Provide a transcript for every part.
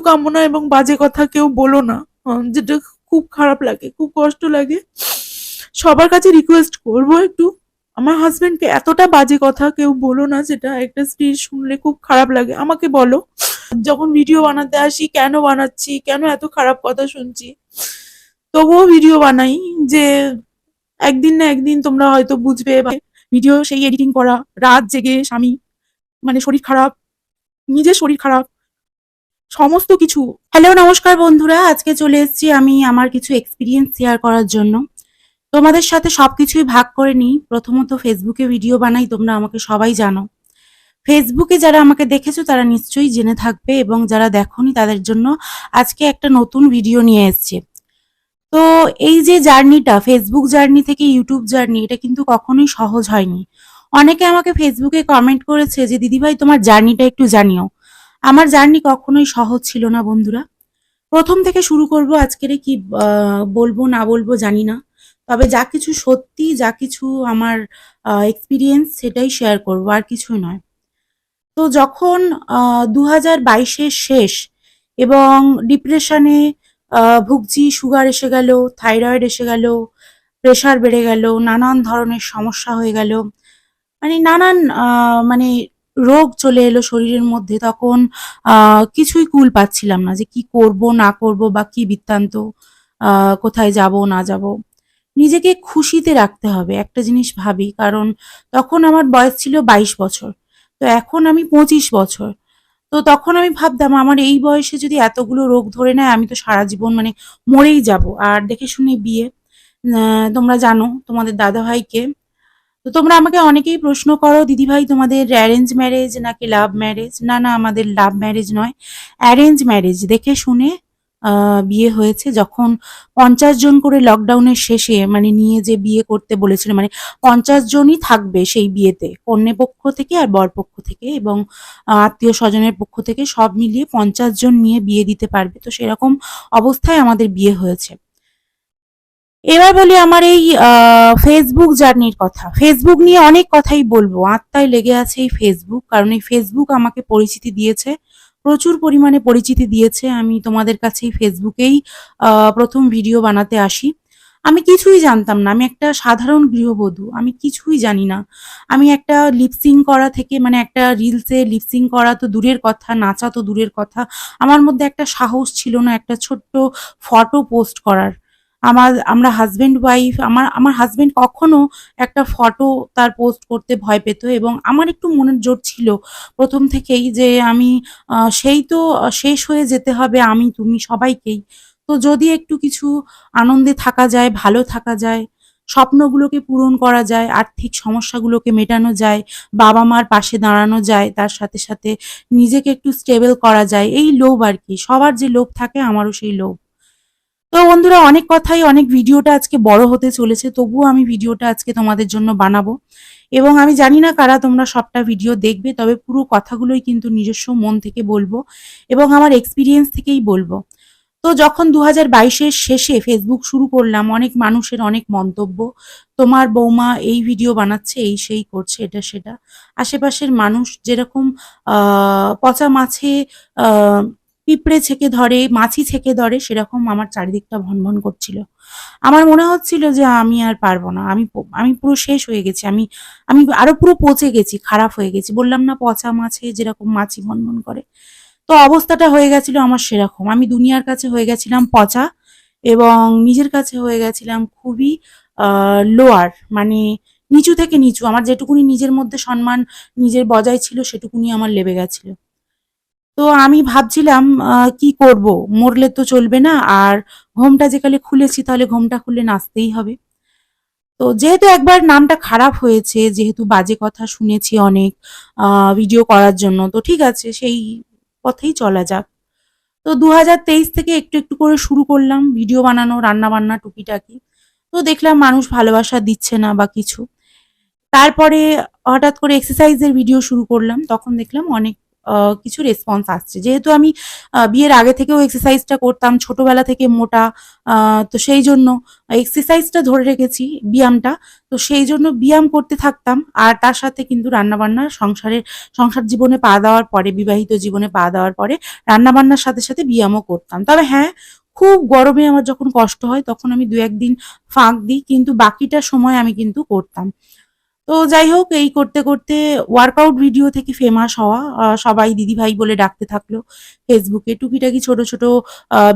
কামনা এবং বাজে কথা কেউ বলো না, যেটা খুব খারাপ লাগে, খুব কষ্ট লাগে। সবার কাছে রিকোয়েস্ট করবো একটু, আমার হাজবেন্ডকে এতটা বাজে কথা কেউ বলো না, যেটা একটা স্ত্রীর শুনলে খুব খারাপ লাগে। আমাকে বলো, যখন ভিডিও বানাতে আসি কেন বানাচ্ছি, কেন এত খারাপ কথা শুনছি, তবুও ভিডিও বানাই, যে একদিন না একদিন তোমরা হয়তো বুঝবে। ভিডিও সেই এডিটিং করা, রাত জেগে স্বামী, মানে শরীর খারাপ, নিজের শরীর খারাপ, সমস্ত কিছু। হ্যালো নমস্কার বন্ধুরা, আজকে চলে এসেছি আমি আমার কিছু এক্সপিরিয়েন্স শেয়ার করার জন্য। তোমাদের সাথে সবকিছুই ভাগ করে নিই। প্রথমত ফেসবুকে ভিডিও বানাই, তোমরা আমাকে সবাই জানো। ফেসবুকে যারা আমাকে দেখেছো তারা নিশ্চয়ই জেনে থাকবে, এবং যারা দেখোনি তাদের জন্য আজকে একটা নতুন ভিডিও নিয়ে এসেছি। তো এই যে জার্নিটা, ফেসবুক জার্নি থেকে ইউটিউব জার্নি, এটা কিন্তু কখনোই সহজ হয়নি। অনেকে আমাকে ফেসবুকে কমেন্ট করেছে যে দিদিভাই তোমার জার্নিটা একটু জানিও। আমার জার্নি কখনোই সহজ ছিল না বন্ধুরা। প্রথম থেকে শুরু করব। আজকের কি বলবো না বলবো জানি না, তবে যা কিছু সত্যি, যা কিছু আমার এক্সপিরিয়েন্স, সেটাই শেয়ার করব, আর কিছুই নয়। তো যখন 2022-এর শেষ, এবং ডিপ্রেশনে ভুগছি, সুগার এসে গেল, থাইরয়েড এসে গেল, প্রেশার বেড়ে গেল, নানান ধরনের সমস্যা হয়ে গেল, মানে নানান মানে রোগ চলে এলো শরীরের মধ্যে। তখন কিছুই কুল পাচ্ছিলাম না যে কি করব না করব, বা কি বৃত্তান্ত, কোথায় যাব না যাব। নিজেকে খুশিতে রাখতে হবে, একটা জিনিস ভাবি, কারণ তখন আমার বয়স ছিল 22 বছর, তো এখন আমি 25 বছর। তো তখন আমি ভাবতাম আমার এই বয়সে যদি এতগুলো রোগ ধরে নেয়, আমি তো সারা জীবন মানে মরেই যাব। আর দেখে শুনে বিয়ে, তোমরা জানো তোমাদের দাদা ভাইকে। তো তোমরা আমাকে অনেকেই প্রশ্ন করো দিদিভাই তোমাদের অ্যারেঞ্জ ম্যারেজ নাকি লাভ ম্যারেজ। না না, আমাদের লাভ ম্যারেজ নয়, অ্যারেঞ্জ ম্যারেজ। দেখে শুনে বিয়ে হয়েছে। যখন 50 জন করে লকডাউনের শেষে মানে নিয়ে যে বিয়ে করতে বলেছিল, মানে 50 জনই থাকবে সেই বিয়েতে, কন্যা পক্ষ থেকে আর বর পক্ষ থেকে, এবং আত্মীয় স্বজনের পক্ষ থেকে, সব মিলিয়ে 50 জন নিয়ে বিয়ে দিতে পারবে। তো সেরকম অবস্থায় আমাদের বিয়ে হয়েছে। এবার বলি আমার এই ফেসবুক জার্নির কথা। ফেসবুক নিয়ে অনেক কথাই বলবো, আত্মায় লেগে আছে এই ফেসবুক, কারণ এই ফেসবুক আমাকে পরিচিতি দিয়েছে, প্রচুর পরিমাণে পরিচিতি দিয়েছে। আমি তোমাদের কাছে এই ফেসবুকেই প্রথম ভিডিও বানাতে আসি। আমি কিছুই জানতাম না, আমি একটা সাধারণ গৃহবধূ, আমি কিছুই জানি না। আমি একটা লিপসিং করা থেকে, মানে একটা রিলসে লিপসিং করা তো দূরের কথা, নাচা তো দূরের কথা, আমার মধ্যে একটা সাহস ছিল না একটা ছোট্ট ফটো পোস্ট করার। আমরা হাসব্যান্ড ওয়াইফ, আমার হাসব্যান্ড কখনো একটা ফটো তার পোস্ট করতে ভয় পেত, এবং আমার একটু মনের জোর ছিল প্রথম থেকেই যে আমি সেই তো শেষ হয়ে যেতে হবে, আমি তুমি সবাইকেই। তো যদি একটু কিছু আনন্দে থাকা যায়, ভালো থাকা যায়, স্বপ্নগুলোকে পূরণ করা যায়, আর্থিক সমস্যাগুলোকে মেটানো যায়, বাবা মার পাশে দাঁড়ানো যায়, তার সাথে সাথে নিজেকে একটু স্টেবল করা যায়, এই লোভ আর কি। সবার যে লোভ থাকে, আমারও সেই লোভ। তো বন্ধুরা, অনেক কথাই, অনেক ভিডিওটা আজকে বড় হতে চলেছে, তবুও আমি ভিডিওটা আজকে তোমাদের জন্য বানাবো, এবং আমি জানি না কারা তোমরা সবটা ভিডিও দেখবে, তবে পুরো কথাগুলোই কিন্তু নিজস্ব মন থেকে বলবো, এবং আমার এক্সপিরিয়েন্স থেকেই বলবো। তো যখন 2022-এর শেষে ফেসবুক শুরু করলাম, অনেক মানুষের অনেক মন্তব্য, তোমার বৌমা এই ভিডিও বানাচ্ছে, এই সেই করছে, এটা সেটা। আশেপাশের মানুষ যেরকম পচা মাছে পিঁপড়ে ছেঁকে ধরে, মাছি ছেঁকে ধরে, সেরকম আমার চারিদিকটা ভনভন করছিল। আমার মনে হচ্ছিল যে আমি আর পারবো না, আমি পুরো শেষ হয়ে গেছি, আমি আমি আরো পুরো পচে গেছি, খারাপ হয়ে গেছি। বললাম না, পচা মাছে যেরকম মাছি ভনভন করে, তো অবস্থাটা হয়ে গেছিল আমার সেরকম। আমি দুনিয়ার কাছে হয়ে গেছিলাম পচা, এবং নিজের কাছে হয়ে গেছিলাম খুবই লোয়ার, মানে নিচু থেকে নিচু। আমার যেটুকুনি নিজের মধ্যে সম্মান নিজের বজায় ছিল, সেটুকুনি আমার লেবে গেছিল। তো আমি ভাবছিলাম কি করব, মরলে তো চলবে না, আর ঘোমটা যেকালে খুলেছি, তাহলে ঘোমটা খুলে নাচতেই হবে। তো যেহেতু একবার নামটা খারাপ হয়েছে, যেহেতু বাজে কথা শুনেছি অনেক ভিডিও করার জন্য, তো ঠিক আছে, সেই পথেই চলা যাক। তো 2023 থেকে একটু একটু করে শুরু করলাম ভিডিও বানানো, রান্না বান্না, টুকিটাকি। তো দেখলাম মানুষ ভালোবাসা দিচ্ছে না বা কিছু। তারপরে হঠাৎ করে এক্সারসাইজের ভিডিও শুরু করলাম, তখন দেখলাম অনেক কিছু রেসপন্স আসছে। যেহেতু আমি বিয়ের আগে থেকেও এক্সারসাইজটা করতাম, ছোটবেলা থেকে মোটা, তো সেই জন্য এক্সারসাইজটা ধরে রেখেছি, ব্যায়ামটা। তো সেই জন্য ব্যায়াম করতে থাকতাম, আর তার সাথে কিন্তু রান্নাবান্না, সংসার জীবনে পা দেওয়ার পরে, বিবাহিত জীবনে পা দেওয়ার পরে রান্নাবান্নার সাথে সাথে ব্যায়ামও করতাম। তবে হ্যাঁ, খুব গরমে আমার যখন কষ্ট হয় তখন আমি ২-১ দিন ফাঁক দিই, কিন্তু বাকিটা সময় আমি কিন্তু করতাম। তো যাই হোক, এই করতে করতে ওয়ার্কআউট ভিডিও থেকে ফেমাস হওয়া, সবাই দিদিভাই বলে ডাকতে থাকলো। ফেসবুকে টুকিটাকি ছোট ছোট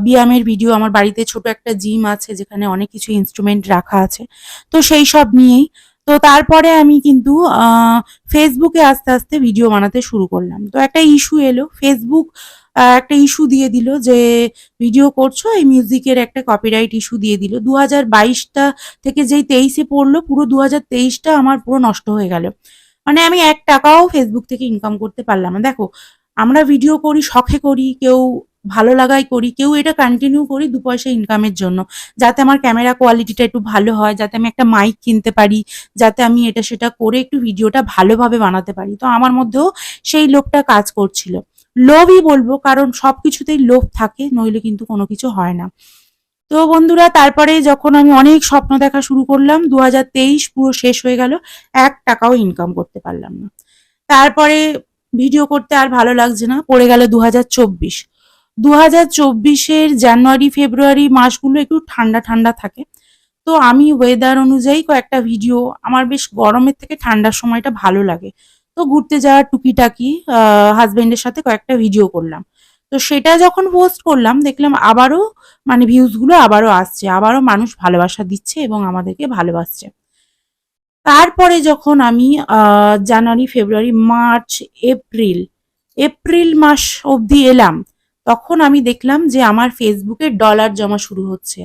ব্যায়ামের ভিডিও, আমার বাড়িতে ছোট একটা জিম আছে যেখানে অনেক কিছু ইনস্ট্রুমেন্ট রাখা আছে। তো সেই সব নিয়েই, তো তারপরে আমি কিন্তু ফেসবুকে আস্তে আস্তে ভিডিও বানাতে শুরু করলাম। তো একটা ইস্যু এলো, ফেসবুক একটা ইস্যু দিয়ে দিল যে ভিডিও করছো, এই মিউজিকের একটা কপিরাইট ইস্যু দিয়ে দিল। ২০২২টা থেকে যেই ২৩-এ পড়লো, পুরো ২০২৩টা আমার পুরো নষ্ট হয়ে গেল। মানে আমি ৳১ ফেসবুক থেকে ইনকাম করতে পারলাম না। দেখো, আমরা ভিডিও করি, শখে করি, কেউ ভালো লাগায় করি, কেউ এটা কন্টিনিউ করি ২ পয়সা ইনকামের জন্য। যাতে আমার ক্যামেরা কোয়ালিটিটা একটু ভালো হয়, যাতে আমি একটা মাইক কিনতে পারি, যাতে আমি এটা সেটা করে একটু ভিডিওটা ভালোভাবে বানাতে পারি। তো আমার মধ্যেও সেই লোভটা কাজ করছিল। লোভই বলবো, কারণ সবকিছুতেই লোভ থাকে, নইলে কিন্তু কোনো কিছু হয় না। তো বন্ধুরা, তারপরে যখন আমি অনেক স্বপ্ন দেখা শুরু করলাম, ২০২৩ পুরো শেষ হয়ে গেল, ৳১ ইনকাম করতে পারলাম না। তারপরে ভিডিও করতে আর ভালো লাগছে না, পড়ে গেল ২০২৪। ২০২৪-এর জানুয়ারি, ফেব্রুয়ারি মাসগুলো একটু ঠান্ডা ঠান্ডা থাকে। তো আমি ওয়েদার অনুযায়ী কয়েকটা ভিডিও, আমার বেশ গরমের থেকে ঠান্ডার সময়টা ভালো লাগে। তো ঘুরতে যাওয়ার টুকিটাকি হাসব্যান্ডের সাথে কয়েকটা ভিডিও করলাম। তো সেটা যখন পোস্ট করলাম, দেখলাম আবারও মানে ভিউজ গুলো আবারও আসছে, আবারও মানুষ ভালোবাসা দিচ্ছে এবং আমাদেরকে ভালোবাসছে। তারপরে যখন আমি জানুয়ারি, ফেব্রুয়ারি, মার্চ, এপ্রিল, এপ্রিল মাস অবধি এলাম, তখন আমি দেখলাম যে আমার ফেসবুকে ডলার জমা শুরু হচ্ছে।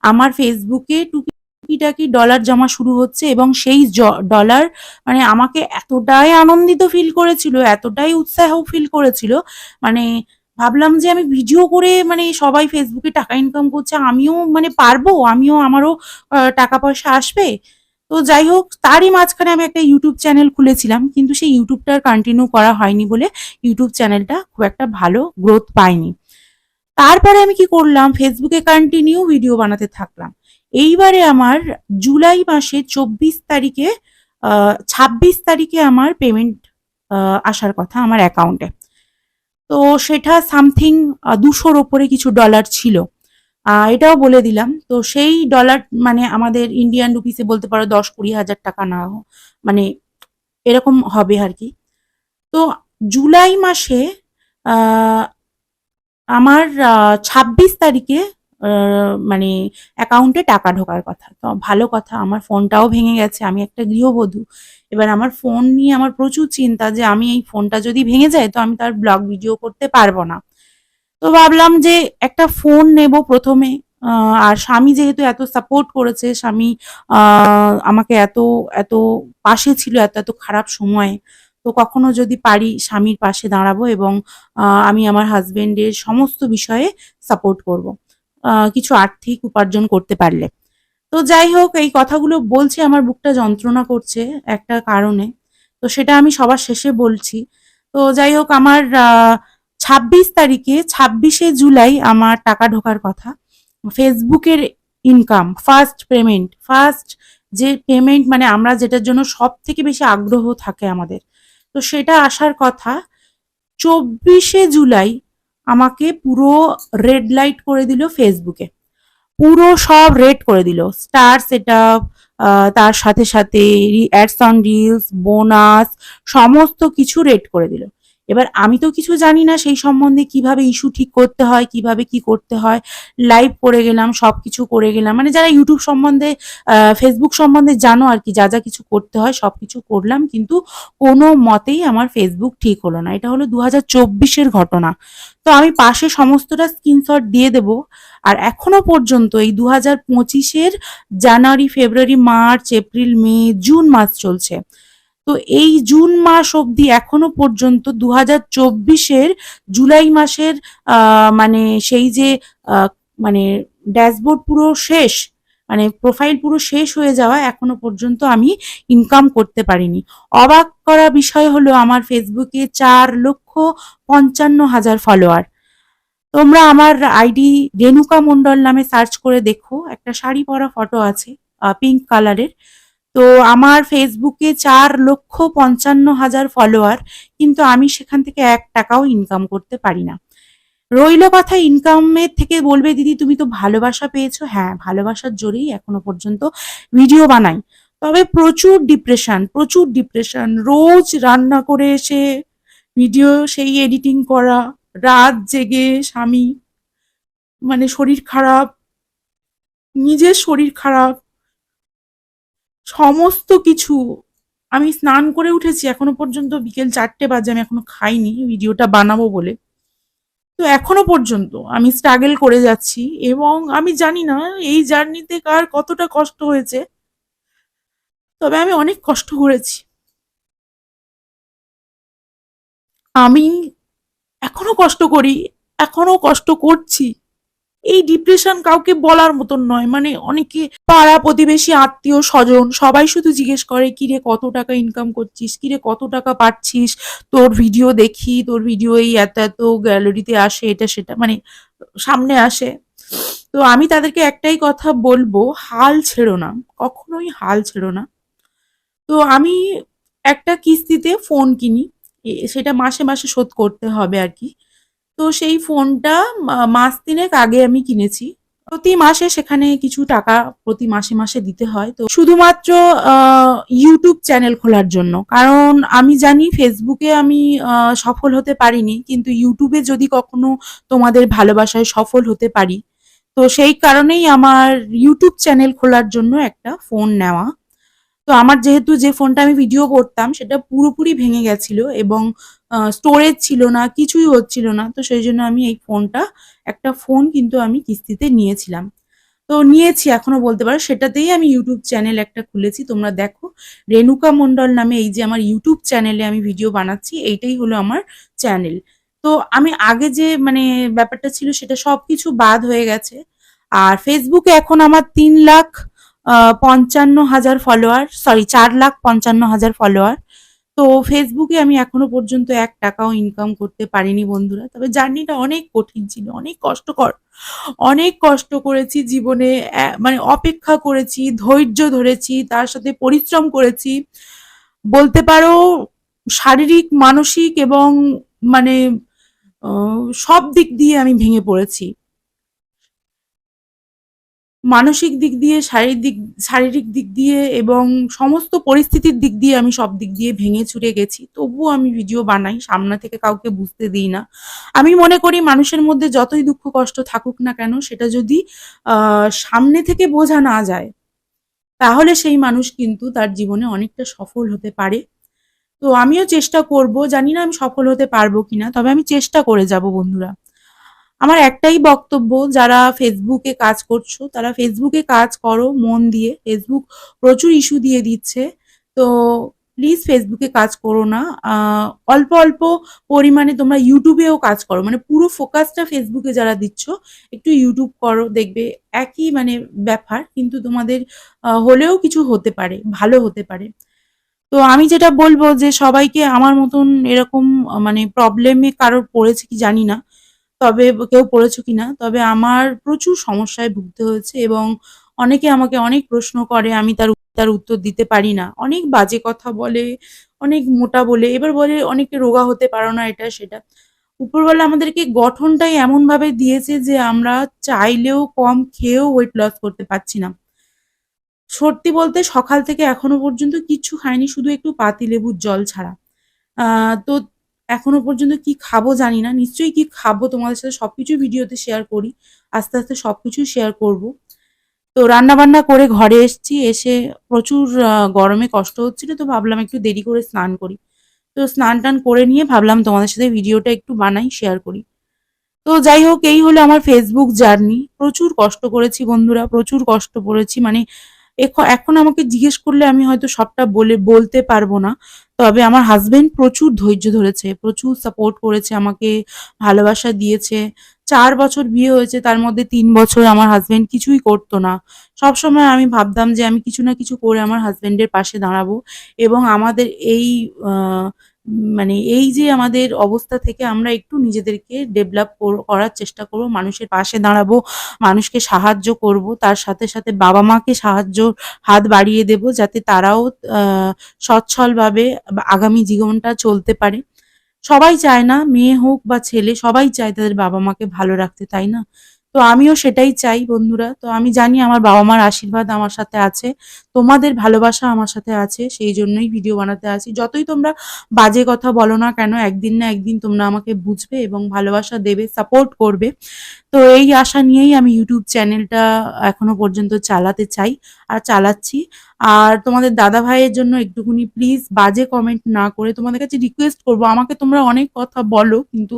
আমার ফেসবুকে টুকিটাকি ডলার জমা শুরু হচ্ছে, এবং সেই ডলার মানে আমাকে এতটাই আনন্দিত ফিল করেছিল, এতটাই উৎসাহ ফিল করেছিল, মানে ভাবলাম যে আমি ভিডিও করে মানে সবাই ফেসবুকে টাকা ইনকাম করছে, আমিও মানে পারবো, আমিও আমারও টাকা পয়সা আসবে। তো যাই হোক, তারই মাঝখানে আমি একটা ইউটিউব চ্যানেল খুলেছিলাম, কিন্তু সেই ইউটিউবটা আর কন্টিনিউ করা হয়নি বলে ইউটিউব চ্যানেলটা খুব একটা ভালো গ্রোথ পায়নি। তারপরে আমি কি করলাম, ফেসবুকে কন্টিনিউ ভিডিও বানাতে থাকলাম। এইবারে আমার জুলাই মাসের ২৪ তারিখে, ২৬ তারিখে আমার পেমেন্ট আসার কথা আমার অ্যাকাউন্টে। তো সেটা সামথিং ২০০-র ওপরে কিছু ডলার ছিল। এটাও বলে দিলাম। তো সেই ডলার মানে আমাদের ইন্ডিয়ান রুপিসে বলতে পারো ১০-২০ হাজার টাকা না, মানে এরকম হবে আর কি। তো জুলাই মাসে আহ, আমার ২৬ তারিখে মানে অ্যাকাউন্টে টাকা ঢোকার কথা। তো ভালো কথা, আমার ফোনটাও ভেঙে গেছে, আমি একটা গৃহবধূ। এবার আমার ফোন নিয়ে আমার প্রচুর চিন্তা যে আমি এই ফোনটা যদি ভেঙে যায় তো আমি তার ব্লগ ভিডিও করতে পারবো না। তো ভাবলাম যে একটা ফোন নেব প্রথমে। আর স্বামী যেহেতু এত সাপোর্ট করেছে, স্বামী আমাকে এত এত পাশে ছিল এত এত খারাপ সময়ে, তো কখনো যদি পারি স্বামীর পাশে দাঁড়াবো, এবং আমি আমার হাজবেন্ডের সমস্ত বিষয়ে সাপোর্ট করব, কিছু আর্থিক উপার্জন করতে পারলে। তো যাই হোক, এই কথাগুলো বলছি, আমার বুকটা যন্ত্রণা করছে একটা কারণে। তো সেটা আমি সবার শেষে বলছি। তো যাই হোক, আমার ২৬ তারিখে, ২৬শে জুলাই আমার টাকা ঢোকার কথা। ফেসবুকের ইনকাম, ফার্স্ট পেমেন্ট, ফার্স্ট যে পেমেন্ট, মানে আমরা যেটার জন্য সব থেকে বেশি আগ্রহ থাকে আমাদের, তো সেটা আসার কথা। ২৪শে জুলাই আমাকে পুরো রেড লাইট করে দিল ফেসবুকে, পুরো সব রেড করে দিল। স্টার সেটআপ, তার সাথে সাথে অ্যাডস অন রিলস, বোনাস, সমস্ত কিছু রেড করে দিল। এবার আমি তো কিছু জানি না সেই সম্বন্ধে, কিভাবে ইস্যু ঠিক করতে হয়, কিভাবে কি করতে হয়। লাইভ করে গেলাম, সবকিছু করে গেলাম, মানে যারা ইউটিউব সম্বন্ধে, ফেসবুক সম্বন্ধে জানো আর কি, যা যা কিছু করতে হয় সবকিছু করলাম, কিন্তু কোনো মতেই আমার ফেসবুক ঠিক হলো না। এটা হলো ২০২৪-এর ঘটনা। তো আমি পাশে সমস্তটা স্ক্রিনশট দিয়ে দেবো। আর এখনো পর্যন্ত এই ২০২৫-এর জানুয়ারি, ফেব্রুয়ারি, মার্চ, এপ্রিল, মে, জুন মাস চলছে। তো এই জুন মাস অবধি এখনো পর্যন্ত ২০২৪-এর জুলাই মাসের মানে সেই যে মানে ড্যাশবোর্ড পুরো শেষ, মানে প্রোফাইল পুরো শেষ হয়ে যাওয়া এখনো পর্যন্ত আমি ইনকাম করতে পারিনি। অবাক করা বিষয় হলো আমার ফেসবুকে 4,55,000 ফলোয়ার। তোমরা আমার আইডি রেণুকা মণ্ডল নামে সার্চ করে দেখো, একটা শাড়ি পরা ফটো আছে পিঙ্ক কালারের। তো আমার ফেসবুকে 4,55,000 ফলোয়ার, কিন্তু আমি সেখান থেকে 1 টাকাও ইনকাম করতে পারি না। রইল কথা ইনকামের থেকে, বলবে দিদি তুমি তো ভালোবাসা পেয়েছো। হ্যাঁ, ভালোবাসার জোরেই এখনো পর্যন্ত ভিডিও বানাই। তবে প্রচুর ডিপ্রেশন, রোজ রান্না করে এসে ভিডিও সেই এডিটিং করা, রাত জেগে স্বামী মানে শরীর খারাপ, নিজের শরীর খারাপ, সমস্ত কিছু। আমি স্নান করে উঠেছি, এখনো পর্যন্ত বিকেল 4টে বাজে, আমি এখনো খাইনি ভিডিওটা বানাবো বলে। তো এখনো পর্যন্ত আমি স্ট্রাগল করে যাচ্ছি, এবং আমি জানি না এই জার্নিতে কার কতটা কষ্ট হয়েছে, তবে আমি অনেক কষ্ট করেছি। আমি এখনো কষ্ট করি, এখনো কষ্ট করছি। এই ডিপ্রেশন কাউকে বলার মতন নয়, মানে অনেকে পাড়া প্রতিবেশী আত্মীয় স্বজন সবাই শুধু জিজ্ঞেস করে কিরে কত টাকা ইনকাম করছিস, কিরে কত টাকা পাচ্ছিস, তোর ভিডিও দেখি, তোর ভিডিও এই এত এত গ্যালারিতে আসে, এটা সেটা মানে সামনে আসে। তো আমি তাদেরকে একটাই কথা বলবো, হাল ছেড়ো না, কখনোই হাল ছেড়ো না। তো আমি একটা কিস্তিতে ফোন কিনি, সেটা মাসে মাসে শোধ করতে হবে আর কি। তো সেই ফোনটা মাস 3 আগে আমি কিনেছি। প্রতি মাসে সেখানে কিছু টাকা প্রতি মাসে মাসে দিতে হয়। তো শুধুমাত্র ইউটিউব চ্যানেল খোলার জন্য। কারণ আমি জানি ফেসবুকে আমি সফল হতে পারিনি, কিন্তু ইউটিউবে যদি কখনো তোমাদের ভালোবাসায় সফল হতে পারি, তো সেই কারণেই আমার ইউটিউব চ্যানেল খোলার জন্য একটা ফোন নেওয়া। তো আমার যেহেতু যে ফোনটা আমি ভিডিও করতাম সেটা পুরোপুরি ভেঙে গেছিল, এবং স্টোরেজ ছিল না, কিছুই হচ্ছিল না। তো সেই জন্য আমি এই ফোনটা, একটা ফোন কিন্তু আমি কিস্তিতে নিয়েছিলাম। তো নিয়েছি এখনো বলতে পারো, সেটাতেই আমি ইউটিউব চ্যানেল একটা খুলেছি। তোমরা দেখো, রেণুকা মণ্ডল নামে এই যে আমার ইউটিউব চ্যানেলে আমি ভিডিও বানাচ্ছি, এইটাই হলো আমার চ্যানেল। তো আমি আগে যে মানে ব্যাপারটা ছিল সেটা সবকিছু বাদ হয়ে গেছে। আর ফেসবুকে এখন আমার 3,55,000 ফলোয়ার, সরি 4,55,000 ফলোয়ার। তো ফেসবুকে আমি এখনো পর্যন্ত 1 টাকাও ইনকাম করতে পারিনি বন্ধুরা। তবে জার্নিটা অনেক কঠিন ছিল, অনেক কষ্টকর। অনেক কষ্ট করেছি জীবনে, মানে অপেক্ষা করেছি, ধৈর্য ধরেছি, তার সাথে পরিশ্রম করেছি। বলতে পারো শারীরিক, মানসিক এবং মানে সব দিক দিয়ে আমি ভেঙে পড়েছি। মানসিক দিক দিয়ে, শারীরিক দিক দিয়ে এবং সমস্ত পরিস্থিতির দিক দিয়ে আমি সব দিক দিয়ে ভেঙে চুরে গেছি। তবুও আমি ভিডিও বানাই, সামনে থেকে কাউকে বুঝতে দিই না। আমি মনে করি মানুষের মধ্যে যতই দুঃখ কষ্ট থাকুক না কেন, সেটা যদি সামনে থেকে বোঝা না যায়, তাহলে সেই মানুষ কিন্তু তার জীবনে অনেকটা সফল হতে পারে। তো আমিও চেষ্টা করব, জানি না আমি সফল হতে পারবো কিনা, তবে আমি চেষ্টা করে যাব বন্ধুরা। আমার একটাই বক্তব্য, যারা ফেসবুকে কাজ করছো তারা ফেসবুকে কাজ করো মন দিয়ে। ফেসবুক প্রচুর ইস্যু দিয়ে দিচ্ছে। তো প্লিজ ফেসবুকে কাজ করো না। অল্প অল্প পরিমাণে তোমরা ইউটিউবেও কাজ করো, মানে পুরো ফোকাসটা ফেসবুকে যারা দিচ্ছ, একটু ইউটিউব করো, দেখবে একই মানে ব্যাপার, কিন্তু তোমাদের হলেও কিছু হতে পারে, ভালো হতে পারে। তো আমি যেটা বলবো যে সবাইকে আমার মতন এরকম মানে প্রবলেমে কারোর পড়েছে কি জানি না, তবে কেউ পড়েছো কিনা, তবে আমার প্রচুর সমস্যায় ভুগতে হয়েছে, এবং অনেকে আমাকে অনেক প্রশ্ন করে, আমি তার উত্তর দিতে পারি না। অনেক বাজে কথা বলে, অনেক মোটা বলে, এবার বলে অনেকে রোগা হতে পারো না, এটা সেটা। উপরওয়ালা আমাদেরকে গঠনটাই এমন ভাবে দিয়েছে যে আমরা চাইলেও কম খেয়েও ওয়েট লস করতে পারছি না। সত্যি বলতে সকাল থেকে এখনো পর্যন্ত কিচ্ছু খাইনি, শুধু একটু পাতিলেবুর জল ছাড়া। তো এখনো পর্যন্ত কি খাবো জানি না। নিশ্চয়ই কি খাবো তোমাদের সাথে সবকিছু ভিডিওতে শেয়ার করি। আস্তে, আস্তে সবকিছু শেয়ার করব। তো রান্না-বান্না করে ঘরে এসেছি। এসে প্রচুর গরমে কষ্ট হচ্ছিল, তো ভাবলাম একটু দেরি করে স্নান করি। তো স্নান-টান করে নিয়ে ভাবলাম তোমাদের সাথে ভিডিওটা একটু বানাই, শেয়ার করি। তো যাই হোক, এই হলো আমার ফেসবুক জার্নি। প্রচুর কষ্ট করেছি বন্ধুরা, প্রচুর কষ্ট করেছি। মানে এখন আমাকে জিজ্ঞেস করলে আমি হয়তো সবটা বলতে পারবো না। তবে আমার হাসব্যান্ড প্রচুর ধৈর্য ধরেছে, প্রচুর সাপোর্ট করেছে আমাকে, ভালোবাসা দিয়েছে। 4 বছর বিয়ে হয়েছে, তার মধ্যে 3 বছর আমার হাজবেন্ড কিছুই করতো না। সবসময় আমি ভাবতাম যে আমি কিছু না কিছু করে আমার হাজবেন্ডের পাশে দাঁড়াবো এবং আমাদের এই মানে এই যে আমাদের অবস্থা থেকে আমরা একটু নিজেদেরকে ডেভেলপ করার চেষ্টা করব, মানুষের পাশে দাঁড়াবো, মানুষকে সাহায্য করব, তার সাথে সাথে বাবা মাকে সাহায্য হাত বাড়িয়ে দেব যাতে তারাও সচ্ছলভাবে আগামী জীবনটা চলতে পারে। সবাই চায় না, মেয়ে হোক বা ছেলে, সবাই চায় তাদের বাবা মাকে ভালো রাখতে, তাই না? তো আমিও সেটাই চাই বন্ধুরা। তো আমি জানি আমার বাবা মার আশীর্বাদ আমার সাথে আছে, তোমাদের ভালোবাসা আমার সাথে আছে, সেই জন্যই ভিডিও বানাতে আসি। যতই তোমরা বাজে কথা বলো না কেন, একদিন না একদিন তোমরা আমাকে বুঝবে এবং ভালোবাসা দেবে, সাপোর্ট করবে। তো এই আশা নিয়েই আমি ইউটিউব চ্যানেলটা এখনো পর্যন্ত চালাতে চাই আর চালাচ্ছি। আর তোমাদের দাদা ভাইয়ের জন্য একটুখানি প্লিজ বাজে কমেন্ট না করে তোমাদের কাছে রিকোয়েস্ট করবো, আমাকে তোমরা অনেক কথা বলো কিন্তু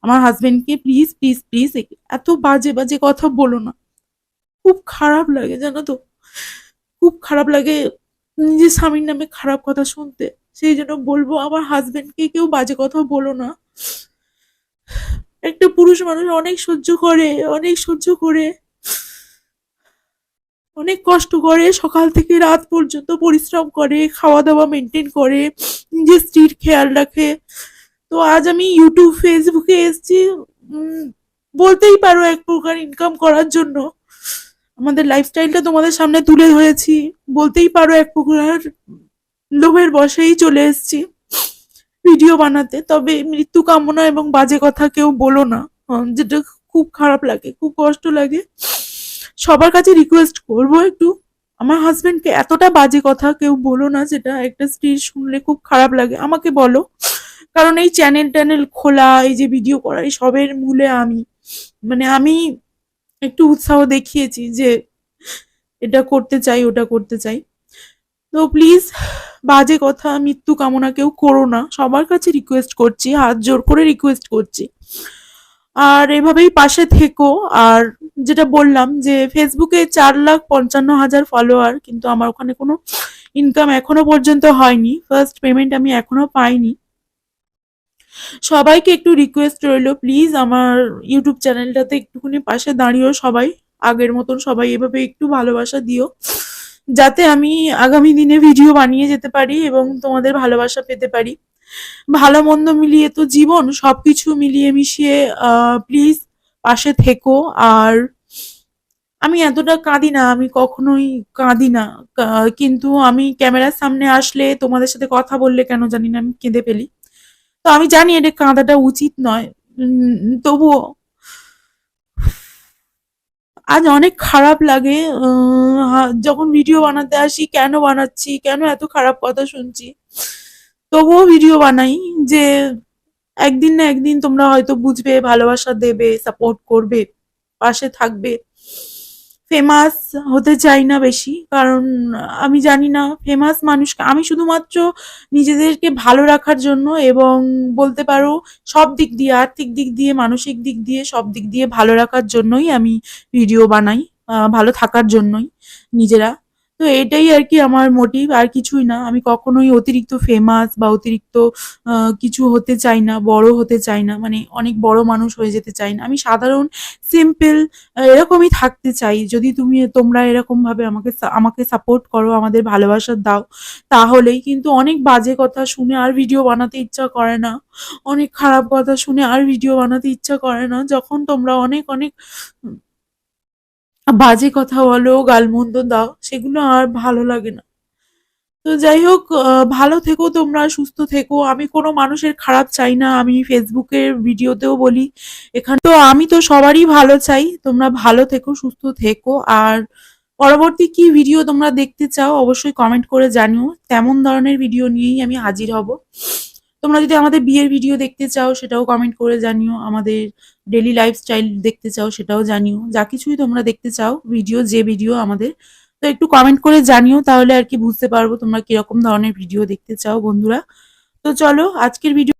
আমার হাজবেন্ডকে প্লিজ প্লিজ প্লিজ এত বাজে বাজে কথা বলো না। খুব খারাপ লাগে জানো তো, খুব খারাপ লাগে নিজের স্বামীর নামে খারাপ কথা শুনতে। সেই জন্য বলবো আমার হাজবেন্ডকে কেউ বাজে কথা বলো না। একটা পুরুষ মানুষ অনেক সহ্য করে, অনেক সহ্য করে, অনেক কষ্ট করে, সকাল থেকে রাত পর্যন্ত পরিশ্রম করে, খাওয়া দাওয়া মেনটেন করে, নিজের স্ত্রীর খেয়াল রাখে। তো আজ আমি ইউটিউব ফেসবুকে এসেছি, উম, বলতেই পারো এক প্রকার ইনকাম করার জন্য। আমাদের লাইফস্টাইলটা তোমাদের সামনে তুলে ধরেছি, বলতেই পারো এক প্রকার লোভের বশেই চলে এসেছি ভিডিও বানাতে। তবে মৃত্যু কামনা এবং বাজে কথা কেউ বলো না, যেটা খুব খারাপ লাগে, খুব কষ্ট লাগে। সবার কাছে রিকোয়েস্ট করবো একটু আমার হাজবেন্ডকে এতটা বাজে কথা কেউ বলো না, যেটা একটা স্ত্রীর শুনলে খুব খারাপ লাগে। আমাকে বলো, কারণ এই চ্যানেল ট্যানেল খোলা, এই যে ভিডিও করা, এই সবের মূলে আমি, মানে আমি একটু উৎসাহ দেখিয়েছি যে এটা করতে চাই, ওটা করতে চাই। তো প্লিজ বাজে কথা মৃত্যু কামনা কেউ করো না, সবার কাছে রিকোয়েস্ট করছি, হাত জোর করে রিকোয়েস্ট করছি। আর এভাবেই পাশে থেকো। আর যেটা বললাম যে ফেসবুকে 4,55,000 ফলোয়ার, কিন্তু আমার ওখানে কোনো ইনকাম এখনো পর্যন্ত হয়নি, ফার্স্ট পেমেন্ট আমি এখনো পাইনি। সবাইকে একটু রিকোয়েস্ট রইলো, প্লিজ আমার ইউটিউব চ্যানেলটাতে একটুখানি পাশে দাঁড়িয়েও সবাই, আগের মতন সবাই এভাবে একটু ভালোবাসা দিও, যাতে আমি আগামী দিনে ভিডিও বানিয়ে যেতে পারি এবং তোমাদের ভালোবাসা পেতে পারি। ভালো মন্দ মিলিয়ে তো জীবন, সবকিছু মিলিয়ে মিশিয়ে প্লিজ পাশে থেকো। আর আমি এতটা কাঁদি না, আমি কখনোই কাঁদি না, কিন্তু আমি ক্যামেরার সামনে আসলে তোমাদের সাথে কথা বললে কেন জানি না আমি কেঁদে ফেলি। তো আমি জানি এটা কাঁদাটা উচিত নয়, তবুও আজ অনেক খারাপ লাগে। যখন ভিডিও বানাতে আসি, কেন বানাচ্ছি, কেন এত খারাপ কথা শুনছি, তবুও ভিডিও বানাই যে একদিন না একদিন তোমরা হয়তো বুঝবে, ভালোবাসা দেবে, সাপোর্ট করবে, পাশে থাকবে। ফেমাস হতে চাই না বেশি, কারণ আমি জানি না ফেমাস মানুষকে, আমি শুধুমাত্র নিজেদেরকে ভালো রাখার জন্য এবং বলতে পারো সব দিক দিয়ে, আর্থিক দিক দিয়ে, মানসিক দিক দিয়ে, সব দিক দিয়ে ভালো রাখার জন্যই আমি ভিডিও বানাই, ভালো থাকার জন্যই নিজেরা। তো এটাই আর কি আমার মোটিভ, আর কিছুই না। আমি কখনোই অতিরিক্ত ফেমাস বা অতিরিক্ত কিছু হতে চাই না, বড় হতে চাই না, মানে অনেক বড় মানুষ হয়ে যেতে চাই না। আমি সাধারণ সিম্পল এরকমই থাকতে চাই। যদি তোমরা এরকম ভাবে আমাকে সাপোর্ট করো, আমাদের ভালোবাসা দাও, তাহলেই। কিন্তু অনেক বাজে কথা শুনে আর ভিডিও বানাতে ইচ্ছা করে না, অনেক খারাপ কথা শুনে আর ভিডিও বানাতে ইচ্ছা করে না। যখন তোমরা অনেক অনেক বাজে কথা বলো, গালমন্দ দাও, সেগুলো আর ভালো লাগে না। তো যাই হোক, ভালো থেকো তোমরা, সুস্থ থেকো। আমি কোনো মানুষের খারাপ চাই না, আমি ফেসবুকের ভিডিওতেও বলি, এখানে তো আমি তো সবারই ভালো চাই। তোমরা ভালো থেকো, সুস্থ থেকো। আর পরবর্তী কি ভিডিও তোমরা দেখতে চাও অবশ্যই কমেন্ট করে জানিও, তেমন ধরনের ভিডিও নিয়েই আমি হাজির হব। তোমরা যদি আমাদের বিয়ের ভিডিও দেখতে চাও সেটাও কমেন্ট করে জানিও, আমাদের ডেলি লাইফস্টাইল দেখতে চাও সেটাও জানিও, যা কিছুই তোমরা দেখতে চাও ভিডিও, যে ভিডিও আমাদের, তো একটু কমেন্ট করে জানিও, তাহলে আর কি বুঝতে পারবো তোমরা কিরকম ধরনের ভিডিও দেখতে চাও বন্ধুরা। তো চলো আজকের ভিডিও